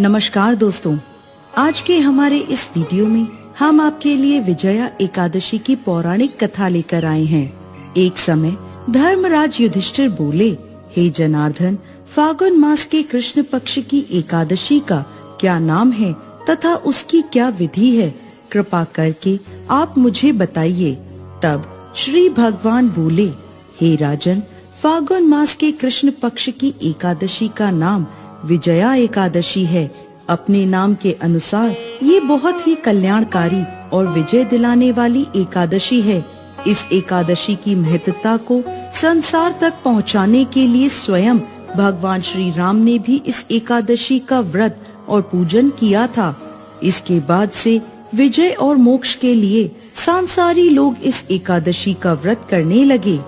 नमस्कार दोस्तों, आज के हमारे इस वीडियो में हम आपके लिए विजया एकादशी की पौराणिक कथा लेकर आए हैं। एक समय धर्मराज युधिष्ठिर बोले, हे जनार्दन, फागुन मास के कृष्ण पक्ष की एकादशी का क्या नाम है तथा उसकी क्या विधि है, कृपा करके आप मुझे बताइए। तब श्री भगवान बोले, हे राजन, फागुन मास के कृष्ण पक्ष की एकादशी का नाम विजया एकादशी है। अपने नाम के अनुसार ये बहुत ही कल्याणकारी और विजय दिलाने वाली एकादशी है। इस एकादशी की महत्ता को संसार तक पहुंचाने के लिए स्वयं भगवान श्री राम ने भी इस एकादशी का व्रत और पूजन किया था। इसके बाद से विजय और मोक्ष के लिए सांसारी लोग इस एकादशी का व्रत करने लगे।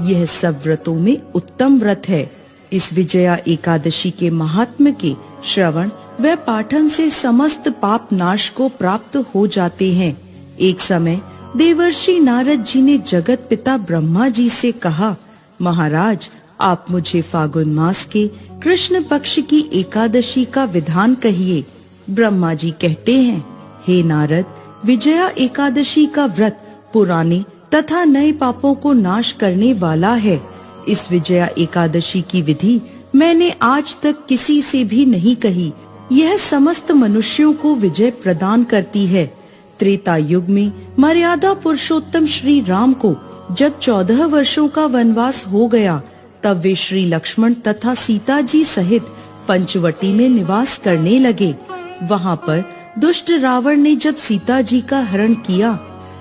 यह सब व्रतों में उत्तम व्रत है। इस विजया एकादशी के महात्म्य के श्रवण व पाठन से समस्त पाप नाश को प्राप्त हो जाते हैं। एक समय देवर्षि नारद जी ने जगत पिता ब्रह्मा जी से कहा, महाराज, आप मुझे फागुन मास के कृष्ण पक्ष की एकादशी का विधान कहिए। ब्रह्मा जी कहते हैं, हे नारद, विजया एकादशी का व्रत पुराने तथा नए पापों को नाश करने वाला है। इस विजया एकादशी की विधि मैंने आज तक किसी से भी नहीं कही। यह समस्त मनुष्यों को विजय प्रदान करती है। त्रेता युग में मर्यादा पुरुषोत्तम श्री राम को जब 14 वर्षों का वनवास हो गया, तब वे श्री लक्ष्मण तथा सीता जी सहित पंचवटी में निवास करने लगे। वहाँ पर दुष्ट रावण ने जब सीता जी का हरण किया,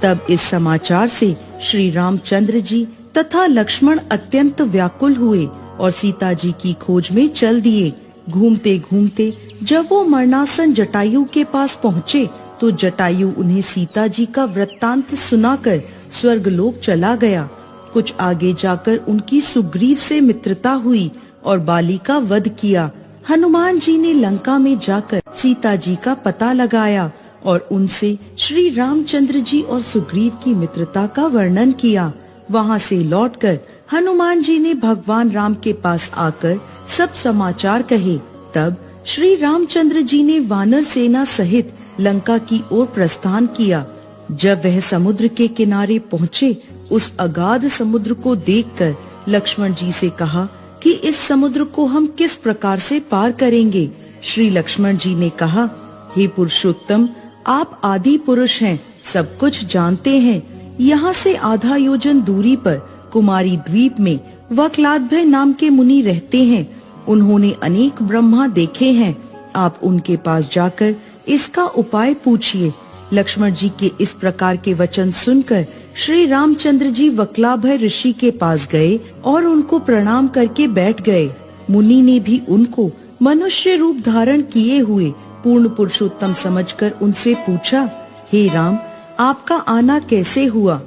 तब इस समाचार से श्री रामचंद्र जी तथा लक्ष्मण अत्यंत व्याकुल हुए और सीता जी की खोज में चल दिए। घूमते घूमते जब वो मरणासन जटायु के पास पहुँचे, तो जटायु उन्हें सीता जी का वृत्तांत सुनाकर स्वर्गलोक चला गया। कुछ आगे जाकर उनकी सुग्रीव से मित्रता हुई और बाली का वध किया। हनुमान जी ने लंका में जाकर सीता जी का पता लगाया और उनसे श्री रामचंद्र जी और सुग्रीव की मित्रता का वर्णन किया। वहाँ से लौटकर हनुमान जी ने भगवान राम के पास आकर सब समाचार कहे। तब श्री रामचंद्र जी ने वानर सेना सहित लंका की ओर प्रस्थान किया। जब वह समुद्र के किनारे पहुँचे, उस अगाध समुद्र को देखकर लक्ष्मण जी से कहा कि इस समुद्र को हम किस प्रकार से पार करेंगे। श्री लक्ष्मण जी ने कहा, हे पुरुषोत्तम, आप आदि पुरुष हैं, सब कुछ जानते हैं। यहाँ से आधा योजन दूरी पर कुमारी द्वीप में वक्लाद्भय नाम के मुनि रहते हैं। उन्होंने अनेक ब्रह्मा देखे हैं। आप उनके पास जाकर इसका उपाय पूछिए। लक्ष्मण जी के इस प्रकार के वचन सुनकर श्री रामचंद्र जी वक्लाभय ऋषि के पास गए और उनको प्रणाम करके बैठ गए। मुनि ने भी उनको मनुष्य रूप धारण किए हुए पूर्ण पुरुषोत्तम समझकर उनसे पूछा, हे राम, आपका आना कैसे हुआ?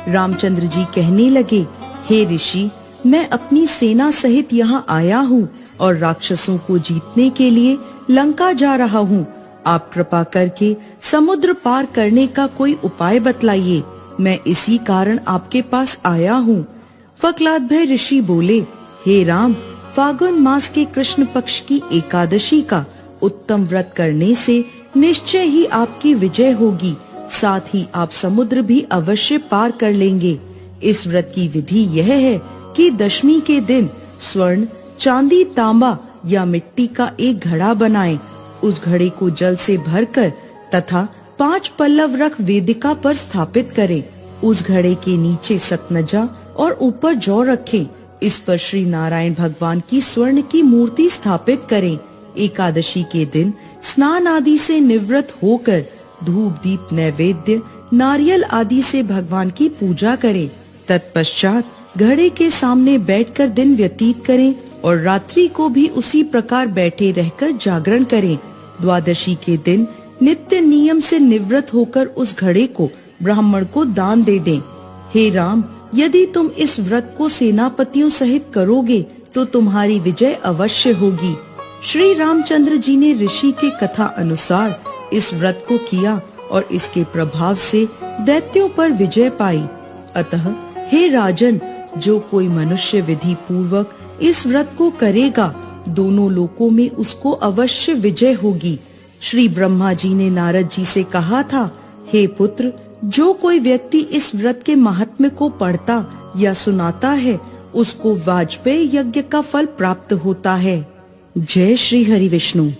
रामचंद्र जी कहने लगे, हे ऋषि, मैं अपनी सेना सहित यहाँ आया हूँ और राक्षसों को जीतने के लिए लंका जा रहा हूँ। आप कृपा करके समुद्र पार करने का कोई उपाय बतलाइए। मैं इसी कारण आपके पास आया हूँ। वक्लाद्भय ऋषि बोले, हे राम, फागुन मास के कृष्ण पक्ष की एकादशी का उत्तम व्रत करने से निश्चय ही आपकी विजय होगी। साथ ही आप समुद्र भी अवश्य पार कर लेंगे। इस व्रत की विधि यह है कि दशमी के दिन स्वर्ण, चांदी, तांबा या मिट्टी का एक घड़ा बनाएं। उस घड़े को जल से भरकर तथा 5 पल्लव रख वेदिका पर स्थापित करें। उस घड़े के नीचे सतनजा और ऊपर जौ रखें। इस पर श्री नारायण भगवान की स्वर्ण की मूर्ति स्थापित करें। एकादशी के दिन स्नान आदि से निवृत्त होकर धूप, दीप, नैवेद्य, नारियल आदि से भगवान की पूजा करें। तत्पश्चात घड़े के सामने बैठकर दिन व्यतीत करें और रात्रि को भी उसी प्रकार बैठे रहकर जागरण करें। द्वादशी के दिन नित्य नियम से निवृत्त होकर उस घड़े को ब्राह्मण को दान दे दें। हे राम, यदि तुम इस व्रत को सेनापतियों सहित करोगे तो तुम्हारी विजय अवश्य होगी। श्री रामचंद्र जी ने ऋषि के कथा अनुसार इस व्रत को किया और इसके प्रभाव से दैत्यों पर विजय पाई। अतः हे राजन, जो कोई मनुष्य विधि पूर्वक इस व्रत को करेगा दोनों लोकों में उसको अवश्य विजय होगी। श्री ब्रह्मा जी ने नारद जी से कहा था, हे पुत्र, जो कोई व्यक्ति इस व्रत के महात्म्य को पढ़ता या सुनाता है, उसको वाजपेयी यज्ञ का फल प्राप्त होता है। जय श्री हरि विष्णु।